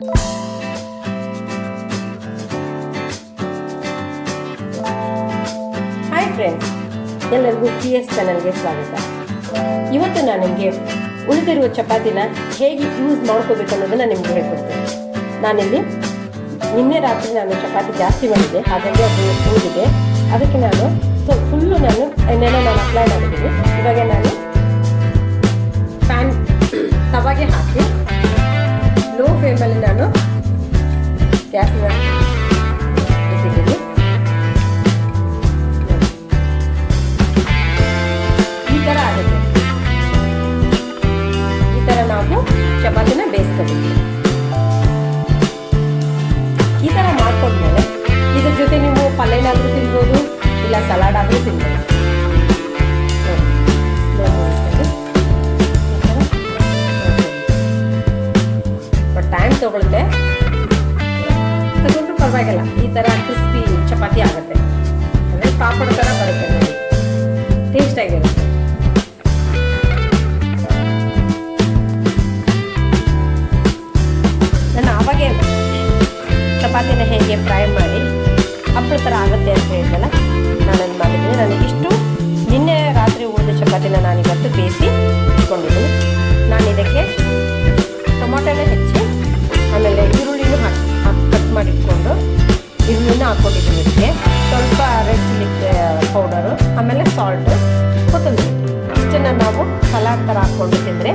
Hi friends, ಎಲ್ಲರಿಗೂ PS ಚಾನಲ್ಗೆ ಸ್ವಾಗತ. ಇವತ್ತು ನಾನು ನಿಮಗೆ ಉಳಿದಿರುವ ಚಪಾತಿನ ಹೇಗೆ ಯೂಸ್ ಮಾಡ್ಕೋಬೇಕು ಅನ್ನೋದನ್ನು ನಿಮ್ಗೆ ಹೇಳ್ಕೊಡ್ತೇನೆ. ನಾನಿಲ್ಲಿ ನಿನ್ನೆ ರಾತ್ರಿ ಚಪಾತಿ ಜಾಸ್ತಿ ಮಾಡಿದ್ದೆ, ಹಾಗಾಗಿ ಅದು ಉಳಿದಿದೆ. ಅದಕ್ಕೆ ಫುಲ್ಲು ಎಣ್ಣೆನ ಅಪ್ಲೈ ಮಾಡಿದ್ದೀನಿ. ಇವಾಗ ನಾನು ತವಾಗೆ ಹಾಕಿ ಲೋ ಫ್ಲೇಮಲ್ಲಿ ಗ್ಯಾಸ್ನ ಇಟ್ಟಿದ್ದೀನಿ. ಈ ಥರ ಆಗುತ್ತೆ. ಈ ಥರ ನಾವು ಚಪಾತಿನ ಬೇಯಿಸ್ಕೋಬೇಕು. ಈ ಥರ ಮಾಡ್ಕೊಂಡ್ಮೇಲೆ ಇದ್ರ ಜೊತೆ ನೀವು ಪಲ್ಯನಾದರೂ ತಿನ್ಬೋದು, ಇಲ್ಲ ಸಲಾಡ್ ಆದರೂ ತಿನ್ಬೋದು. ಟೈಮ್ ತಗೊಳುತ್ತೆ, ತಗೊಂಡ್ರು ಪರವಾಗಿಲ್ಲ. ಈ ಥರ ಕ್ರಿಸ್ಪಿ ಚಪಾತಿ ಆಗುತ್ತೆ, ಅಂದರೆ ಪಾಪಡ್ ಥರ ಬರುತ್ತೆ, ನೋಡಿ, ಟೇಸ್ಟಾಗಿರುತ್ತೆ. ನಾನು ಆವಾಗೇ ಚಪಾತಿನ ಹೇಗೆ ಫ್ರೈ ಮಾಡಿ ಹಪ್ಪಳ ಥರ ಆಗುತ್ತೆ ಅಂತ ಹೇಳಿದ್ನಲ್ಲ, ನಾನೇನು ಮಾಡಿದ್ದೀನಿ. ನನಗಿಷ್ಟು ನಿನ್ನೆ ರಾತ್ರಿ ಉಳಿದ ಚಪಾತಿನ ನಾನಿವತ್ತು ಬೇಯಿಸಿ ಇಟ್ಕೊಂಡಿದ್ದೀನಿ. ನಾನು ಇದಕ್ಕೆ ಟೊಮೊಟೊನೇ ಹೆಚ್ಚಿ ಆಮೇಲೆ ಈರುಳ್ಳಿನೂ ಕಟ್ ಮಾಡಿಟ್ಕೊಂಡು ಈರುಳ್ಳಿನ ಹಾಕ್ಕೊಂಡಿದ್ದೀನಿ. ಇದಕ್ಕೆ ಸ್ವಲ್ಪ ರೆಡ್ ಚಿಲ್ಲಿ ಪೌಡರು, ಆಮೇಲೆ ಸಾಲ್ಟು, ಕೊತ್ತಂಬರಿ, ಇಷ್ಟನ್ನು ನಾವು ಸಲಾಡ್ ಥರ ಹಾಕ್ಕೊಂಡು ತಿಂದರೆ